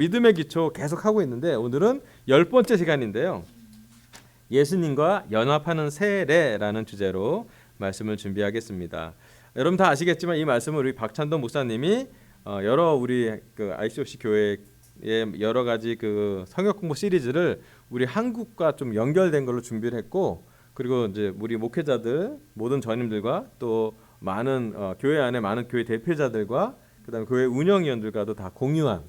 믿음의 기초 계속 하고 있는데 오늘은 10번째 시간인데요. 예수님과 연합하는 세례라는 주제로 말씀을 준비하겠습니다. 여러분 다 아시겠지만 이 말씀을 우리 박찬동 목사님이 여러 우리 그 ICOC 교회의 여러 가지 그 성역 공부 시리즈를 우리 한국과 좀 연결된 걸로 준비를 했고, 그리고 이제 우리 목회자들 모든 전임들과 또 많은 교회 안에 많은 교회 대표자들과 그다음에 교회 운영위원들과도 다 공유한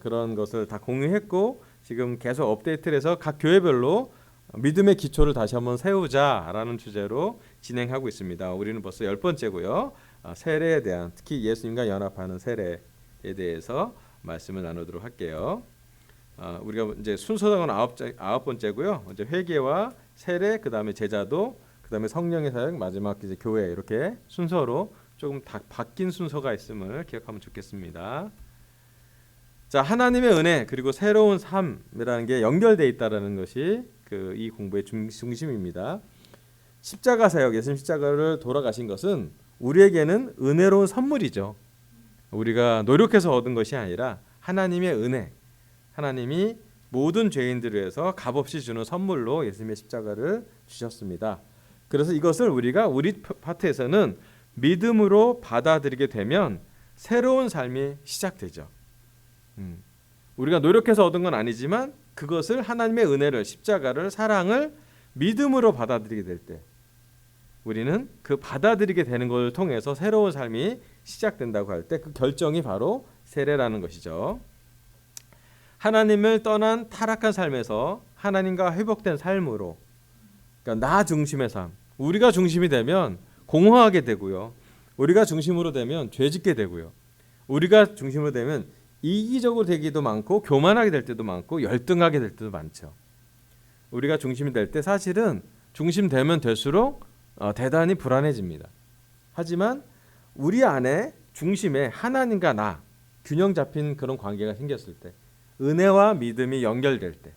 그런 것을 다 공유했고, 지금 계속 업데이트를 해서 각 교회별로 믿음의 기초를 다시 한번 세우자라는 주제로 진행하고 있습니다. 우리는 벌써 10번째고요. 세례에 대한, 특히 예수님과 연합하는 세례에 대해서 말씀을 나누도록 할게요. 우리가 이제 순서상은 9번째고요. 이제 회개와 세례, 그다음에 제자도, 그다음에 성령의 사역, 마지막 이제 교회, 이렇게 순서로 조금 바뀐 순서가 있음을 기억하면 좋겠습니다. 자, 하나님의 은혜 그리고 새로운 삶이라는 게 연결되어 있다라는 것이 이 공부의 중심입니다. 십자가 사역, 예수님 십자가를 돌아가신 것은 우리에게는 은혜로운 선물이죠. 우리가 노력해서 얻은 것이 아니라 하나님의 은혜, 하나님이 모든 죄인들을 위해서 값없이 주는 선물로 예수님의 십자가를 주셨습니다. 그래서 이것을 우리가 우리 파트에서는 믿음으로 받아들이게 되면 새로운 삶이 시작되죠. 우리가 노력해서 얻은 건 아니지만 그것을 하나님의 은혜를, 십자가를, 사랑을 믿음으로 받아들이게 될 때 우리는 그 받아들이게 되는 것을 통해서 새로운 삶이 시작된다고 할 때 그 결정이 바로 세례라는 것이죠. 하나님을 떠난 타락한 삶에서 하나님과 회복된 삶으로, 그러니까 나 중심의 삶, 우리가 중심이 되면 공허하게 되고요, 우리가 중심으로 되면 죄짓게 되고요, 우리가 중심으로 되면 이기적으로 되기도 많고 교만하게 될 때도 많고 열등하게 될 때도 많죠. 우리가 중심이 될 때 사실은 중심되면 될수록 대단히 불안해집니다. 하지만 우리 안에 중심에 하나님과 나 균형 잡힌 그런 관계가 생겼을 때, 은혜와 믿음이 연결될 때,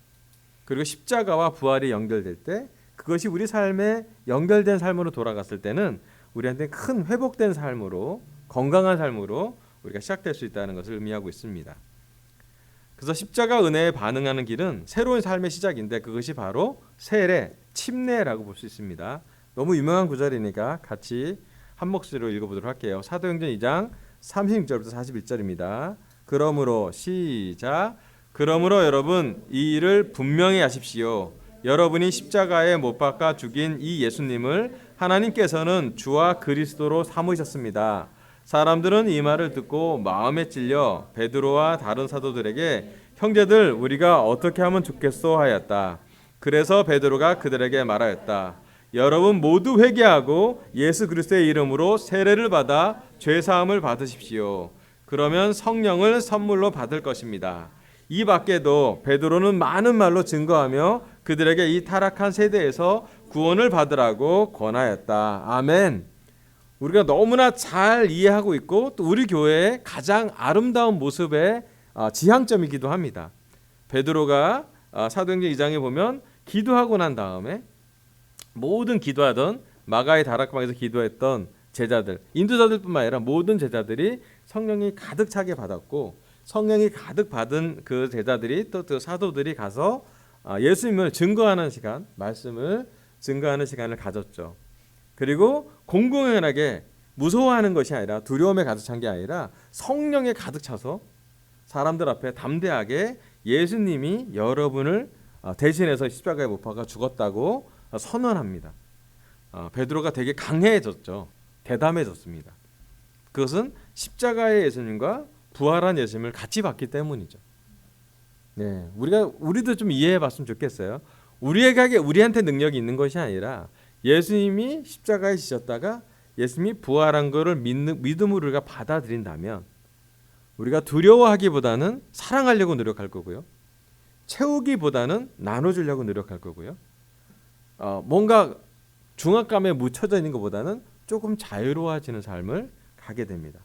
그리고 십자가와 부활이 연결될 때, 그것이 우리 삶에 연결된 삶으로 돌아갔을 때는 우리한테 큰 회복된 삶으로, 건강한 삶으로 우리가 시작될 수 있다는 것을 의미하고 있습니다. 그래서 십자가 은혜에 반응하는 길은 새로운 삶의 시작인데 그것이 바로 세례, 침례라고 볼 수 있습니다. 너무 유명한 구절이니까 같이 한 목소리로 읽어보도록 할게요. 사도행전 2장 36절부터 41절입니다. 그러므로 시작. 그러므로 여러분 이 일을 분명히 하십시오. 여러분이 십자가에 못 박아 죽인 이 예수님을 하나님께서는 주와 그리스도로 삼으셨습니다. 사람들은 이 말을 듣고 마음에 찔려 베드로와 다른 사도들에게 형제들 우리가 어떻게 하면 좋겠소 하였다. 그래서 베드로가 그들에게 말하였다. 여러분 모두 회개하고 예수 그리스도의 이름으로 세례를 받아 죄 사함을 받으십시오. 그러면 성령을 선물로 받을 것입니다. 이 밖에도 베드로는 많은 말로 증거하며 그들에게 이 타락한 세대에서 구원을 받으라고 권하였다. 아멘. 우리가 너무나 잘 이해하고 있고 또 우리 교회의 가장 아름다운 모습의 지향점이기도 합니다. 베드로가 사도행전 2장에 보면 기도하고 난 다음에 모든 기도하던 마가의 다락방에서 기도했던 제자들, 인도자들뿐만 아니라 모든 제자들이 성령이 가득 차게 받았고, 성령이 가득 받은 그 제자들이 또 사도들이 가서 예수님을 증거하는 시간, 말씀을 증거하는 시간을 가졌죠. 그리고 공공연하게 무서워하는 것이 아니라, 두려움에 가득 찬 게 아니라 성령에 가득 차서 사람들 앞에 담대하게 예수님이 여러분을 대신해서 십자가에 못 박아 죽었다고 선언합니다. 베드로가 되게 강해졌죠. 대담해졌습니다. 그것은 십자가의 예수님과 부활한 예수님을 같이 봤기 때문이죠. 네, 우리도 좀 이해해봤으면 좋겠어요. 우리한테 능력이 있는 것이 아니라 예수님이 십자가에 지셨다가 예수님이 부활한 것을 믿음으로 우리가 받아들인다면 우리가 두려워하기보다는 사랑하려고 노력할 거고요, 채우기보다는 나눠주려고 노력할 거고요, 뭔가 중압감에 묻혀져 있는 것보다는 조금 자유로워지는 삶을 가게 됩니다.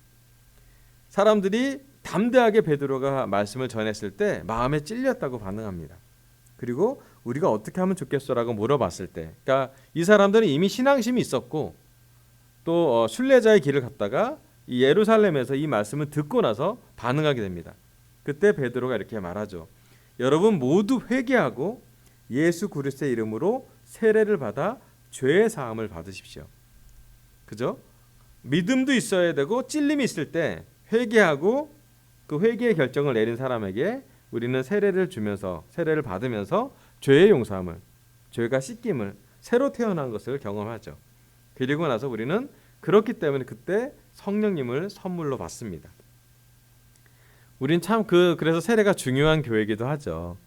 사람들이 담대하게 베드로가 말씀을 전했을 때 마음에 찔렸다고 반응합니다. 그리고 우리가 어떻게 하면 좋겠어라고 물어봤을 때, 그러니까 이 사람들은 이미 신앙심이 있었고 또 순례자의 길을 갔다가 이 예루살렘에서 이 말씀을 듣고 나서 반응하게 됩니다. 그때 베드로가 이렇게 말하죠. 여러분 모두 회개하고 예수 그리스도의 이름으로 세례를 받아 죄의 사함을 받으십시오. 그죠? 믿음도 있어야 되고 찔림이 있을 때 회개하고 그 회개의 결정을 내린 사람에게 우리는 세례를 주면서 세례를 받으면서 죄의 용서함을, 죄가 씻김을, 새로 태어난 것을 경험하죠. 그리고 나서 우리는 그렇기 때문에 그때 성령님을 선물로 받습니다. 우린 참 그래서 세례가 중요한 교회이기도 하죠.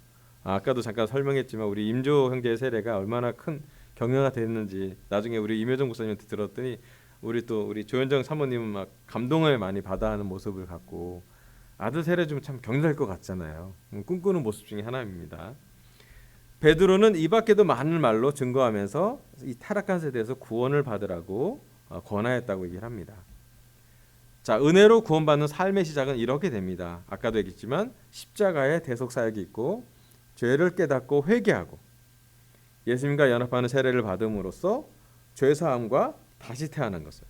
아까도 잠깐 설명했지만 우리 임조 형제의 세례가 얼마나 큰 격려가 됐는지 나중에 우리 임효정 목사님한테 들었더니 우리 조현정 사모님은 막 감동을 많이 받아하는 모습을 갖고 아들 세례 주면 참 격려할 것 같잖아요. 꿈꾸는 모습 중에 하나입니다. 베드로는 이 밖에도 많은 말로 증거하면서 이 타락한 세대에서 구원을 받으라고 권하였다고 얘기를 합니다. 자, 은혜로 구원받는 삶의 시작은 이렇게 됩니다. 아까도 얘기했지만 십자가의 대속 사역이 있고 죄를 깨닫고 회개하고 예수님과 연합하는 세례를 받음으로써 죄 사함과 다시 태어난 것을,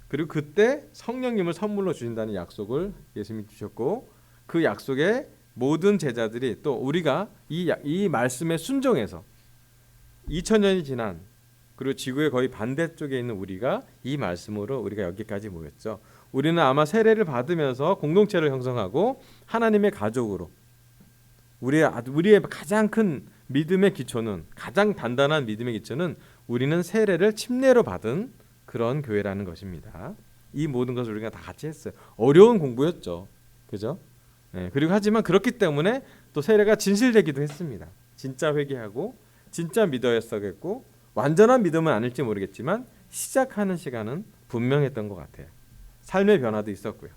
그리고 그때 성령님을 선물로 주신다는 약속을 예수님이 주셨고 그 약속에 모든 제자들이 또 우리가 이 말씀에 순종해서 2000년이 지난 그리고 지구의 거의 반대쪽에 있는 우리가 이 말씀으로 우리가 여기까지 모였죠. 우리는 아마 세례를 받으면서 공동체를 형성하고 하나님의 가족으로 우리의 가장 큰 믿음의 기초는, 가장 단단한 믿음의 기초는 우리는 세례를 침례로 받은 그런 교회라는 것입니다. 이 모든 것을 우리가 다 같이 했어요. 어려운 공부였죠. 그죠? 네, 그리고 하지만 그렇기 때문에 또 세례가 진실되기도 했습니다. 진짜 회개하고 진짜 믿어야겠고 완전한 믿음은 아닐지 모르겠지만 시작하는 시간은 분명했던 것 같아요. 삶의 변화도 있었고요.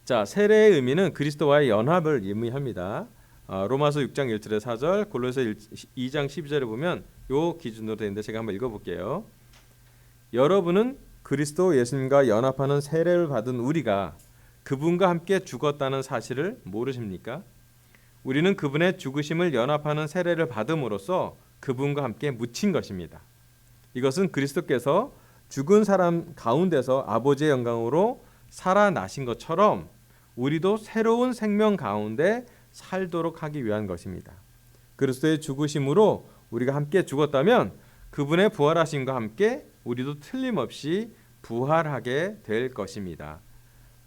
자, 세례의 의미는 그리스도와의 연합을 의미합니다. 로마서 6장 1절에 4절, 골로새 2장 12절에 보면 요 기준으로 되는데 제가 한번 읽어볼게요. 여러분은 그리스도 예수님과 연합하는 세례를 받은 우리가 그분과 함께 죽었다는 사실을 모르십니까? 우리는 그분의 죽으심을 연합하는 세례를 받음으로써 그분과 함께 묻힌 것입니다. 이것은 그리스도께서 죽은 사람 가운데서 아버지의 영광으로 살아나신 것처럼 우리도 새로운 생명 가운데 살도록 하기 위한 것입니다. 그리스도의 죽으심으로 우리가 함께 죽었다면 그분의 부활하심과 함께 우리도 틀림없이 부활하게 될 것입니다.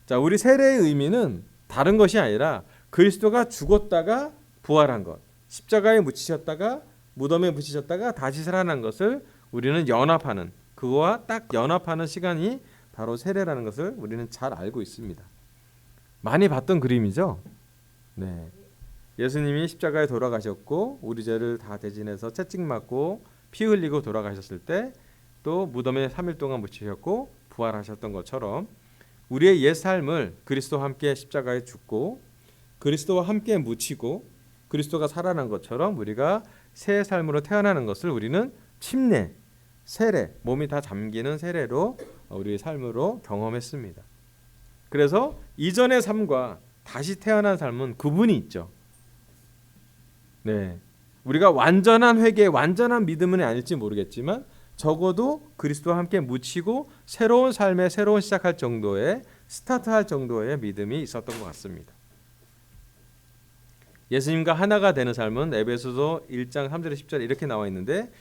자, 우리 세례의 의미는 다른 것이 아니라 그리스도가 죽었다가 부활한 것, 십자가에 묻히셨다가 무덤에 묻히셨다가 다시 살아난 것을 우리는 연합하는, 그거와 딱 연합하는 시간이 바로 세례라는 것을 우리는 잘 알고 있습니다. 많이 봤던 그림이죠. 네, 예수님이 십자가에 돌아가셨고 우리 죄를 다 대신해서 채찍 맞고 피 흘리고 돌아가셨을 때 또 무덤에 3일 동안 묻히셨고 부활하셨던 것처럼 우리의 옛 삶을 그리스도와 함께 십자가에 죽고 그리스도와 함께 묻히고 그리스도가 살아난 것처럼 우리가 새 삶으로 태어나는 것을 우리는 침례, 세례, 몸이 다 잠기는 세례로 우리의 삶으로 경험했습니다. 그래서 이전의 삶과 다시 태어난 삶은 구분이 있죠. 네, 우리가 완전한 회개, 완전한 믿음은 아닐지 모르겠지만 적어도 그리스도와 함께 묻히고 새로운 삶에 새로운 시작할 정도의 스타트할 정도의 믿음이 있었던 것 같습니다. 예수님과 하나가 되는 삶은 에베소서 1장 3절에 10절에 이렇게 나와 있는데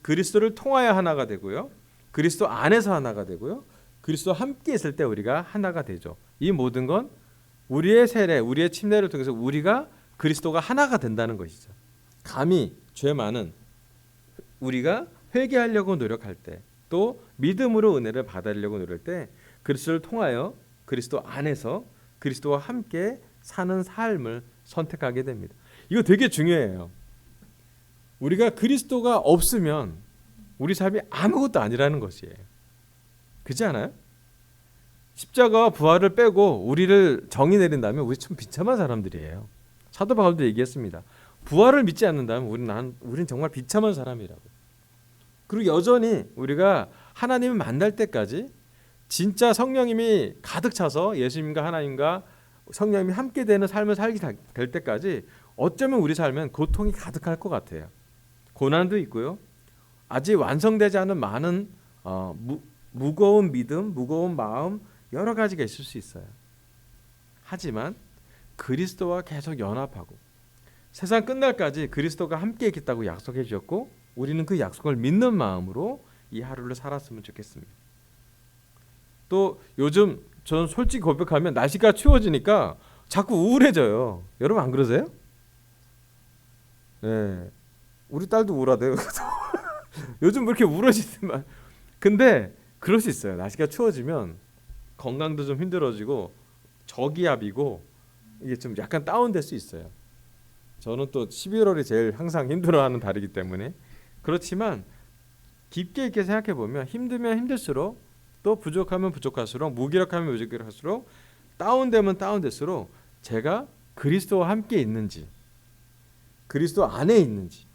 그리스도를 통하여 하나가 되고요. 그리스도 안에서 하나가 되고요. 그리스도와 함께 있을 때 우리가 하나가 되죠. 이 모든 건 우리의 세례, 우리의 침례를 통해서 우리가 그리스도가 하나가 된다는 것이죠. 감히 죄 많은 우리가 회개하려고 노력할 때, 또 믿음으로 은혜를 받으려고 노력할 때 그리스도를 통하여 그리스도 안에서 그리스도와 함께 사는 삶을 선택하게 됩니다. 이거 되게 중요해요. 우리가 그리스도가 없으면 우리 삶이 아무것도 아니라는 것이에요. 그렇지 않아요? 십자가와 부활을 빼고 우리를 정의 내린다면 우리 참 비참한 사람들이에요. 사도 바울도 얘기했습니다. 부활을 믿지 않는다면 우리는 정말 비참한 사람이라고. 그리고 여전히 우리가 하나님을 만날 때까지 진짜 성령님이 가득 차서 예수님과 하나님과 성령님이 함께 되는 삶을 살게 될 때까지 어쩌면 우리 삶은 고통이 가득할 것 같아요. 고난도 있고요. 아직 완성되지 않은 많은 무거운 믿음, 무거운 마음 여러 가지가 있을 수 있어요. 하지만 그리스도와 계속 연합하고 세상 끝날까지 그리스도가 함께 있겠다고 약속해 주셨고 우리는 그 약속을 믿는 마음으로 이 하루를 살았으면 좋겠습니다. 또 요즘 저는 솔직히 고백하면 날씨가 추워지니까 자꾸 우울해져요. 여러분 안 그러세요? 네, 우리 딸도 우울하대요. 요즘 왜 이렇게 우울하시지만 근데 그럴 수 있어요. 날씨가 추워지면 건강도 좀 힘들어지고 저기압이고 이게 좀 약간 다운될 수 있어요. 저는 또 11월이 제일 항상 힘들어하는 달이기 때문에 그렇지만 깊게 있게 생각해 보면 힘들면 힘들수록 또 부족하면 부족할수록 무기력하면 무기력할수록 다운되면 다운될수록 제가 그리스도와 함께 있는지 그리스도 안에 있는지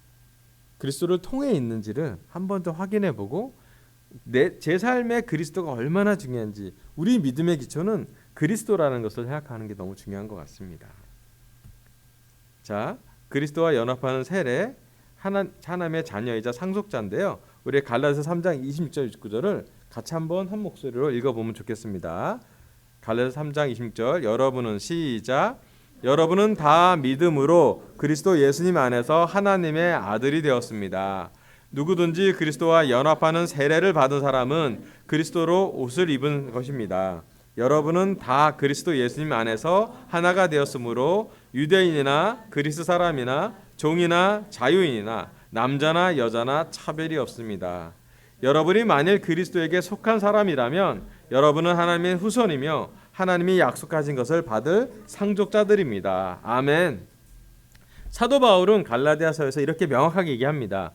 그리스도를 통해 있는지를 한 번 더 확인해 보고 제 삶에 그리스도가 얼마나 중요한지 우리 믿음의 기초는 그리스도라는 것을 생각하는 게 너무 중요한 것 같습니다. 자, 그리스도와 연합하는 세례 하나님의 자녀이자 상속자인데요. 우리 갈라디아서 3장 26절 29절을 같이 한번 한 목소리로 읽어보면 좋겠습니다. 갈라디아서 3장 26절 여러분은 시작 여러분은 다 믿음으로 그리스도 예수님 안에서 하나님의 아들이 되었습니다. 누구든지 그리스도와 연합하는 세례를 받은 사람은 그리스도로 옷을 입은 것입니다. 여러분은 다 그리스도 예수님 안에서 하나가 되었으므로 유대인이나 그리스 사람이나 종이나 자유인이나 남자나 여자나 차별이 없습니다. 여러분이 만일 그리스도에게 속한 사람이라면 여러분은 하나님의 후손이며 하나님이 약속하신 것을 받을 상속자들입니다. 아멘. 사도 바울은 갈라디아서에서 이렇게 명확하게 얘기합니다.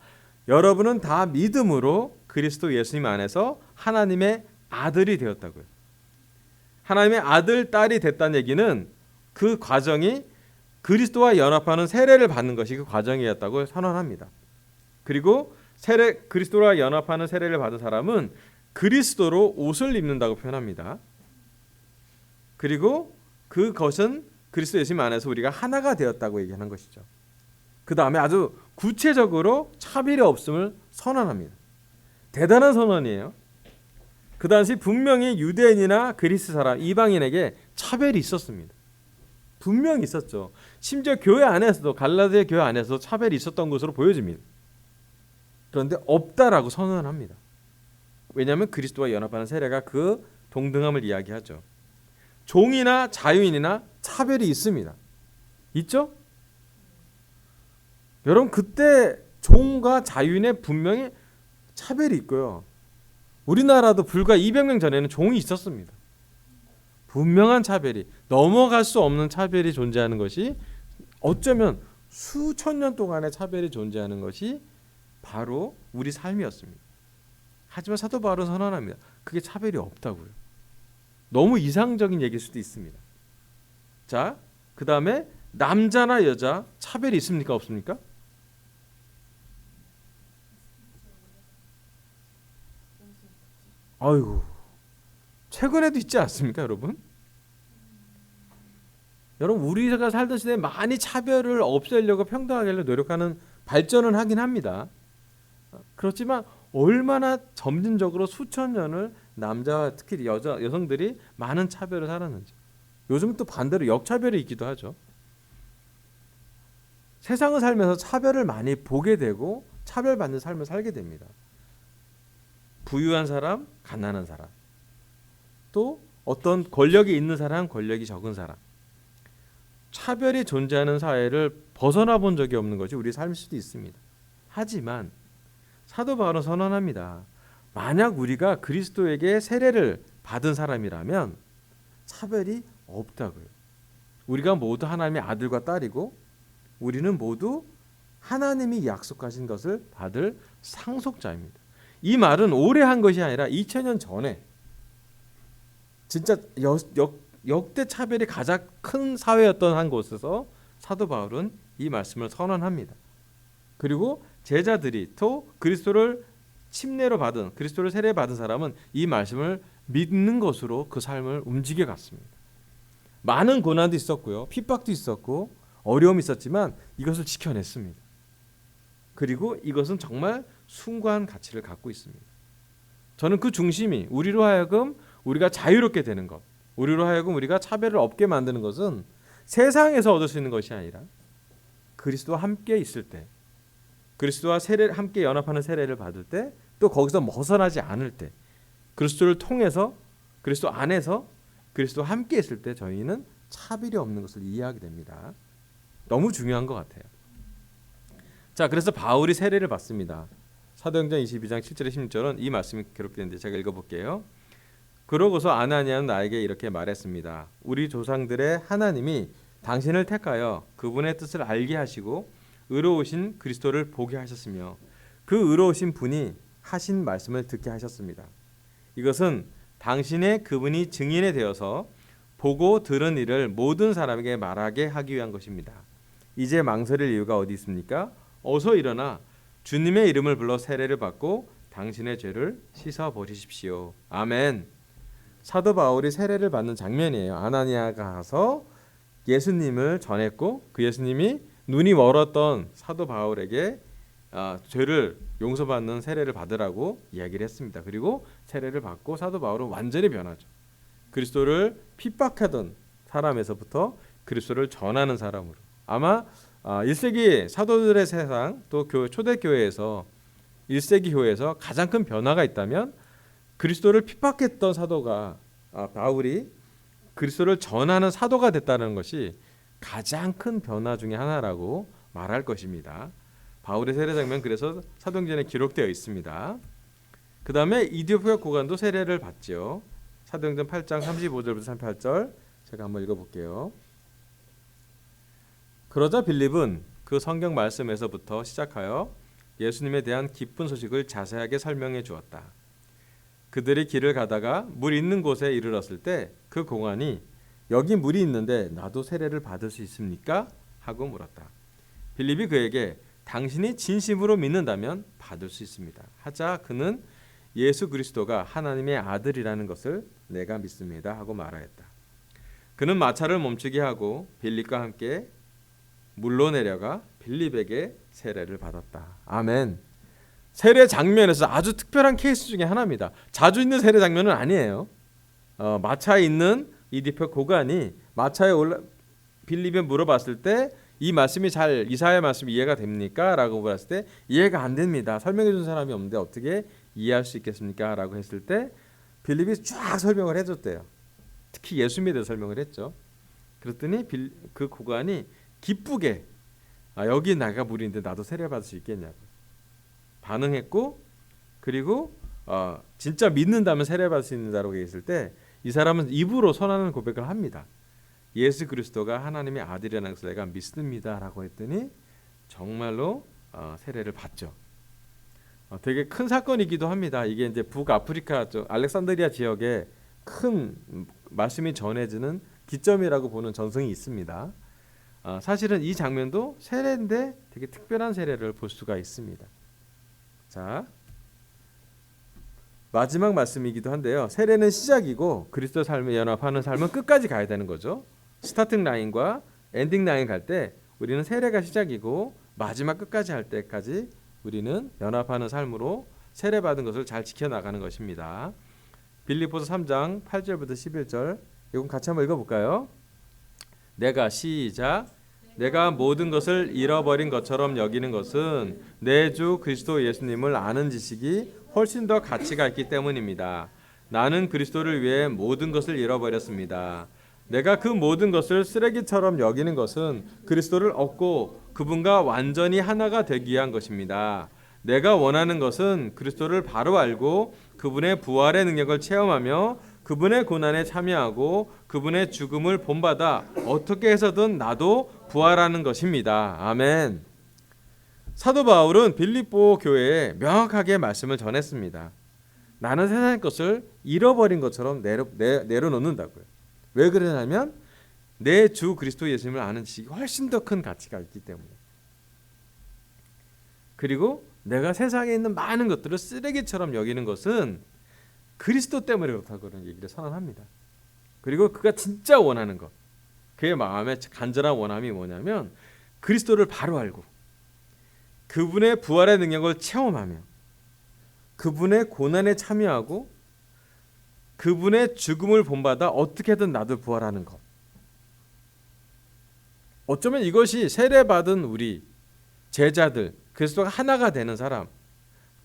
여러분은 다 믿음으로 그리스도 예수님 안에서 하나님의 아들이 되었다고요. 하나님의 아들, 딸이 됐다는 얘기는 그 과정이 그리스도와 연합하는 세례를 받는 것이 그 과정이었다고 선언합니다. 그리고 그리스도와 연합하는 세례를 받은 사람은 그리스도로 옷을 입는다고 표현합니다. 그리고 그것은 그리스도 예수님 안에서 우리가 하나가 되었다고 얘기하는 것이죠. 그 다음에 아주 구체적으로 차별이 없음을 선언합니다. 대단한 선언이에요. 그 당시 분명히 유대인이나 그리스 사람, 이방인에게 차별이 있었습니다. 분명히 있었죠. 심지어 교회 안에서도 갈라디아 교회 안에서도 차별이 있었던 것으로 보여집니다. 그런데 없다라고 선언합니다. 왜냐하면 그리스도와 연합하는 세례가 그 동등함을 이야기하죠. 종이나 자유인이나 차별이 있습니다. 있죠? 여러분 그때 종과 자유인에 분명히 차별이 있고요. 우리나라도 불과 200년 전에는 종이 있었습니다. 분명한 차별이 넘어갈 수 없는 차별이 존재하는 것이 어쩌면 수천 년 동안의 차별이 존재하는 것이 바로 우리 삶이었습니다. 하지만 사도 바울은 선언합니다. 그게 차별이 없다고요. 너무 이상적인 얘기일 수도 있습니다. 자, 그 다음에 남자나 여자 차별이 있습니까? 없습니까? 아이고, 최근에도 있지 않습니까, 여러분? 여러분 우리가 살던 시대에 많이 차별을 없애려고 평등하게 하려고 노력하는 발전은 하긴 합니다. 그렇지만 얼마나 점진적으로 수천 년을 남자와 특히 여성들이 많은 차별을 살았는지. 요즘은 또 반대로 역차별이 있기도 하죠. 세상을 살면서 차별을 많이 보게 되고 차별받는 삶을 살게 됩니다. 부유한 사람, 가난한 사람, 또 어떤 권력이 있는 사람, 권력이 적은 사람, 차별이 존재하는 사회를 벗어나 본 적이 없는 것이 우리 삶일 수도 있습니다. 하지만 사도 바울은 선언합니다. 만약 우리가 그리스도에게 세례를 받은 사람이라면 차별이 없다고요. 우리가 모두 하나님의 아들과 딸이고 우리는 모두 하나님이 약속하신 것을 받을 상속자입니다. 이 말은 오래 한 것이 아니라 2000년 전에 진짜 역대 차별이 가장 큰 사회였던 한 곳에서 사도 바울은 이 말씀을 선언합니다. 그리고 제자들이 또 그리스도를 침례로 받은 그리스도를 세례 받은 사람은 이 말씀을 믿는 것으로 그 삶을 움직여 갔습니다. 많은 고난도 있었고요. 핍박도 있었고 어려움이 있었지만 이것을 지켜냈습니다. 그리고 이것은 정말 숭고한 가치를 갖고 있습니다. 저는 그 중심이 우리로 하여금 우리가 자유롭게 되는 것, 우리로 하여금 우리가 차별을 없게 만드는 것은 세상에서 얻을 수 있는 것이 아니라 그리스도와 함께 있을 때, 그리스도와 함께 연합하는 세례를 받을 때, 또 거기서 벗어나지 않을 때, 그리스도를 통해서 그리스도 안에서 그리스도와 함께 있을 때 저희는 차별이 없는 것을 이해하게 됩니다. 너무 중요한 것 같아요. 자, 그래서 바울이 세례를 받습니다. 사도행전 22장 7절에 16절은 이 말씀이 기록되는데 제가 읽어볼게요. 그러고서 아나니아는 나에게 이렇게 말했습니다. 우리 조상들의 하나님이 당신을 택하여 그분의 뜻을 알게 하시고 의로우신 그리스도를 보게 하셨으며 그 의로우신 분이 하신 말씀을 듣게 하셨습니다. 이것은 당신의 그분이 증인이 되어서 보고 들은 일을 모든 사람에게 말하게 하기 위한 것입니다. 이제 망설일 이유가 어디 있습니까? 어서 일어나 주님의 이름을 불러 세례를 받고 당신의 죄를 씻어 버리십시오. 아멘. 사도 바울이 세례를 받는 장면이에요. 아나니아가 가서 예수님을 전했고 그 예수님이 눈이 멀었던 사도 바울에게 죄를 용서받는 세례를 받으라고 이야기를 했습니다. 그리고 세례를 받고 사도 바울은 완전히 변하죠. 그리스도를 핍박하던 사람에서부터 그리스도를 전하는 사람으로. 아마 1세기 사도들의 세상 또 초대교회에서 1세기 교회에서 가장 큰 변화가 있다면 그리스도를 핍박했던 사도가 바울이 그리스도를 전하는 사도가 됐다는 것이 가장 큰 변화 중에 하나라고 말할 것입니다. 바울의 세례 장면 그래서 사도행전에 기록되어 있습니다. 그 다음에 이디오피아 고관도 세례를 받죠. 사도행전 8장 35절부터 38절 제가 한번 읽어볼게요. 그러자 빌립은 그 성경 말씀에서부터 시작하여 예수님에 대한 기쁜 소식을 자세하게 설명해 주었다. 그들이 길을 가다가 물 있는 곳에 이르렀을 때 그 공안이 여기 물이 있는데 나도 세례를 받을 수 있습니까? 하고 물었다. 빌립이 그에게 당신이 진심으로 믿는다면 받을 수 있습니다. 하자 그는 예수 그리스도가 하나님의 아들이라는 것을 내가 믿습니다 하고 말하였다. 그는 마차를 멈추게 하고 빌립과 함께 물로 내려가 빌립에게 세례를 받았다. 아멘. 세례 장면에서 아주 특별한 케이스 중에 하나입니다. 자주 있는 세례 장면은 아니에요. 마차에 있는 이디오피아 고관이 마차에 빌립에 물어봤을 때 이 말씀이 잘 이사야 말씀이 이해가 됩니까? 라고 물었을 때 이해가 안 됩니다. 설명해 준 사람이 없는데 어떻게 이해할 수 있겠습니까? 라고 했을 때 빌립이 쫙 설명을 해줬대요. 특히 예수님에 대해서 설명을 했죠. 그랬더니 그 고관이 기쁘게 여기 나가 물인데 나도 세례 받을 수 있겠냐고 반응했고 그리고 진짜 믿는다면 세례 받을 수 있는다라고 얘기했을 때 이 사람은 입으로 선하는 고백을 합니다. 예수 그리스도가 하나님의 아들이라는 것을 내가 믿습니다라고 했더니 정말로 세례를 받죠. 되게 큰 사건이기도 합니다. 이게 이제 북아프리카 쪽 알렉산드리아 지역에 큰 말씀이 전해지는 기점이라고 보는 전승이 있습니다. 사실은 이 장면도 세례인데 되게 특별한 세례를 볼 수가 있습니다. 자, 마지막 말씀이기도 한데요. 세례는 시작이고 그리스도 삶에 연합하는 삶은 끝까지 가야 되는 거죠. 스타팅 라인과 엔딩 라인 갈 때 우리는 세례가 시작이고 마지막 끝까지 할 때까지 우리는 연합하는 삶으로 세례받은 것을 잘 지켜나가는 것입니다. 빌립보서 3장 8절부터 11절 이건 같이 한번 읽어볼까요? 내가 모든 것을 잃어버린 것처럼 여기는 것은 내 주 그리스도 예수님을 아는 지식이 훨씬 더 가치가 있기 때문입니다. 나는 그리스도를 위해 모든 것을 잃어버렸습니다. 내가 그 모든 것을 쓰레기처럼 여기는 것은 그리스도를 얻고 그분과 완전히 하나가 되기 위한 것입니다. 내가 원하는 것은 그리스도를 바로 알고 그분의 부활의 능력을 체험하며 그분의 고난에 참여하고 그분의 죽음을 본받아 어떻게 해서든 나도 부활하는 것입니다. 아멘. 사도 바울은 빌립보 교회에 명확하게 말씀을 전했습니다. 나는 세상의 것을 잃어버린 것처럼 내려놓는다고요. 왜 그러냐면 내 주 그리스도 예수님을 아는 지식이 훨씬 더 큰 가치가 있기 때문에. 그리고 내가 세상에 있는 많은 것들을 쓰레기처럼 여기는 것은 그리스도 때문에 그렇다고 그런 얘기를 선언합니다. 그리고 그가 진짜 원하는 것, 그의 마음의 간절한 원함이 뭐냐면 그리스도를 바로 알고 그분의 부활의 능력을 체험하며 그분의 고난에 참여하고 그분의 죽음을 본받아 어떻게든 나도 부활하는 것. 어쩌면 이것이 세례받은 우리 제자들, 그리스도가 하나가 되는 사람,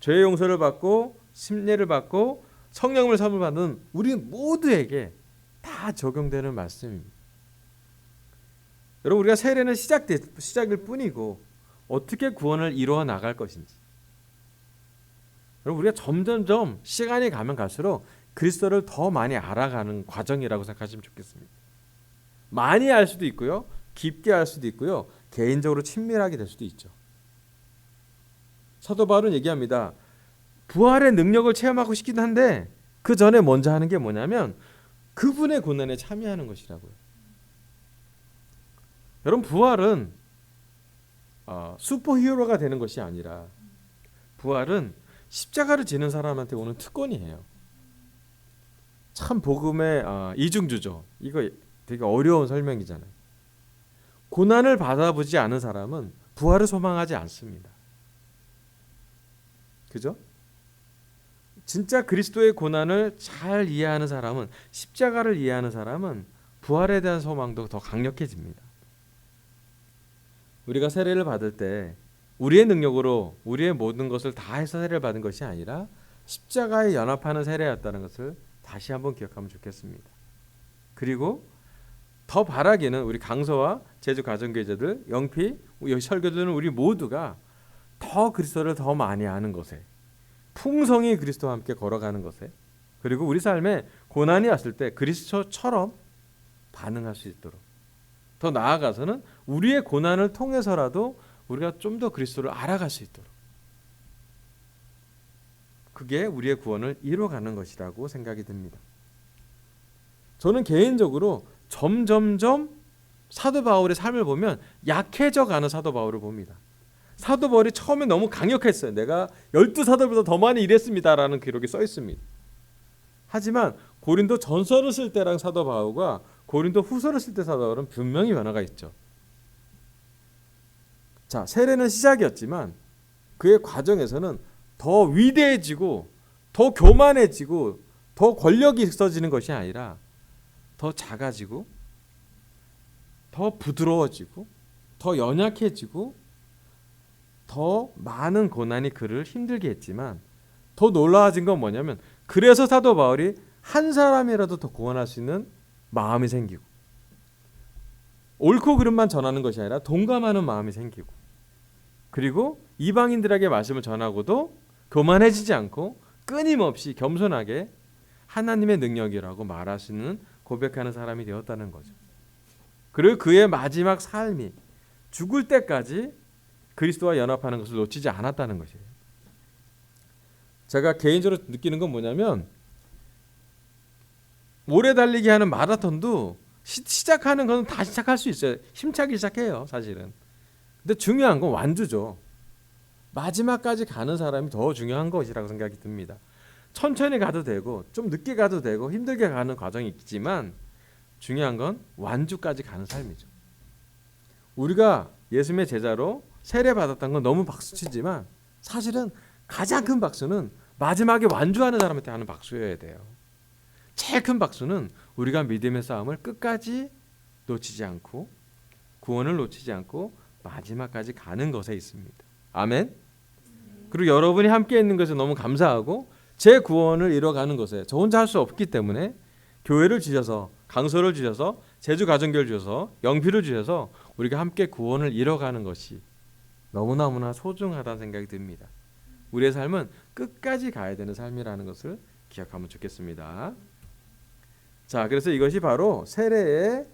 죄의 용서를 받고 심례를 받고 성령을 선물 받는 우리 모두에게 다 적용되는 말씀입니다. 여러분, 우리가 세례는 시작일 뿐이고 어떻게 구원을 이루어 나갈 것인지, 여러분, 우리가 점점점 시간이 가면 갈수록 그리스도를 더 많이 알아가는 과정이라고 생각하시면 좋겠습니다. 많이 알 수도 있고요, 깊게 알 수도 있고요, 개인적으로 친밀하게 될 수도 있죠. 사도 바울은 얘기합니다. 부활의 능력을 체험하고 싶긴 한데 그 전에 먼저 하는 게 뭐냐면 그분의 고난에 참여하는 것이라고요. 여러분, 부활은 슈퍼히어로가 되는 것이 아니라 부활은 십자가를 지는 사람한테 오는 특권이에요. 참 복음의 이중주죠. 이거 되게 어려운 설명이잖아요. 고난을 받아보지 않은 사람은 부활을 소망하지 않습니다. 그죠? 진짜 그리스도의 고난을 잘 이해하는 사람은, 십자가를 이해하는 사람은 부활에 대한 소망도 더 강력해집니다. 우리가 세례를 받을 때 우리의 능력으로 우리의 모든 것을 다 해서 세례를 받은 것이 아니라 십자가에 연합하는 세례였다는 것을 다시 한번 기억하면 좋겠습니다. 그리고 더 바라기는 우리 강서와 제주 가정교회자들, 영피, 여기 설교들은 우리 모두가 더 그리스도를 더 많이 아는 것에, 풍성히 그리스도와 함께 걸어가는 것에, 그리고 우리 삶에 고난이 왔을 때 그리스도처럼 반응할 수 있도록, 더 나아가서는 우리의 고난을 통해서라도 우리가 좀 더 그리스도를 알아갈 수 있도록, 그게 우리의 구원을 이루어가는 것이라고 생각이 듭니다. 저는 개인적으로 점점점 사도 바울의 삶을 보면 약해져 가는 사도 바울을 봅니다. 사도 바울이 처음에 너무 강력했어요. 내가 12사도보다 더 많이 일했습니다라는 기록이 써 있습니다. 하지만 고린도 전서를 쓸 때랑 사도 바울과 고린도 후서를 쓸 때 사도 바울은 분명히 변화가 있죠. 자, 세례는 시작이었지만 그의 과정에서는 더 위대해지고 더 교만해지고 더 권력이 있어지는 것이 아니라 더 작아지고 더 부드러워지고 더 연약해지고 더 많은 고난이 그를 힘들게 했지만 더 놀라워진 건 뭐냐면, 그래서 사도 바울이 한 사람이라도 더 구원할 수 있는 마음이 생기고, 옳고 그름만 전하는 것이 아니라 동감하는 마음이 생기고, 그리고 이방인들에게 말씀을 전하고도 교만해지지 않고 끊임없이 겸손하게 하나님의 능력이라고 말할 수 있는, 고백하는 사람이 되었다는 거죠. 그리고 그의 마지막 삶이 죽을 때까지 그리스도와 연합하는 것을 놓치지 않았다는 것이에요. 제가 개인적으로 느끼는 건 뭐냐면, 오래 달리기 하는 마라톤도 시작하는 건 다 시작할 수 있어요. 힘차게 시작해요, 사실은. 근데 중요한 건 완주죠. 마지막까지 가는 사람이 더 중요한 것이라고 생각이 듭니다. 천천히 가도 되고 좀 늦게 가도 되고 힘들게 가는 과정이 있지만 중요한 건 완주까지 가는 삶이죠. 우리가 예수님의 제자로 세례받았다는 건 너무 박수치지만 사실은 가장 큰 박수는 마지막에 완주하는 사람한테 하는 박수여야 돼요. 제일 큰 박수는 우리가 믿음의 싸움을 끝까지 놓치지 않고, 구원을 놓치지 않고 마지막까지 가는 것에 있습니다. 아멘. 그리고 여러분이 함께 있는 것에 너무 감사하고, 제 구원을 이뤄가는 것에 저 혼자 할 수 없기 때문에 교회를 주셔서, 강서를 주셔서, 제주 가정교회를 주셔서, 영피를 주셔서 우리가 함께 구원을 이뤄가는 것이 너무너무나 소중하다는 생각이 듭니다. 우리의 삶은 끝까지 가야 되는 삶이라는 것을 기억하면 좋겠습니다. 자, 그래서 이것이 바로 세례의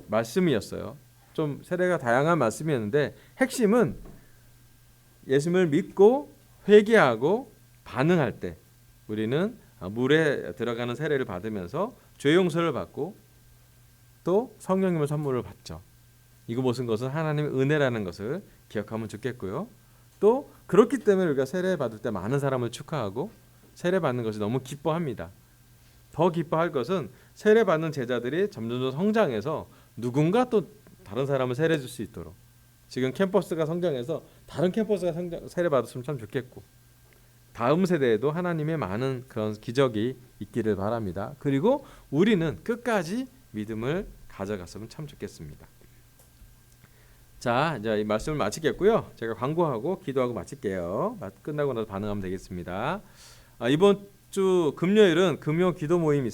말씀이었어요. 좀 세례가 다양한 말씀이었는데 핵심은 예수님을 믿고 회개하고 반응할 때 우리는 물에 들어가는 세례를 받으면서 죄 용서를 받고 또 성령님의 선물을 받죠. 이거 무슨 것은 하나님의 은혜라는 것을 기억하면 좋겠고요. 또 그렇기 때문에 우리가 세례 받을 때 많은 사람을 축하하고 세례 받는 것이 너무 기뻐합니다. 더 기뻐할 것은 세례 받는 제자들이 점점 성장해서 누군가 또 다른 사람을 세례 줄 수 있도록, 지금 캠퍼스가 성장해서 다른 캠퍼스가 세례 받았으면 참 좋겠고, 다음 세대에도 하나님의 많은 그런 기적이 있기를 바랍니다. 그리고 우리는 끝까지 믿음을 가져갔으면 참 좋겠습니다. 자, 이제 이 말씀을 마치겠고요. 제가 광고하고 기도하고 마칠게요. 끝나고 나서 반응하면 되겠습니다. 이번 주 금요일은 금요 기도 모임이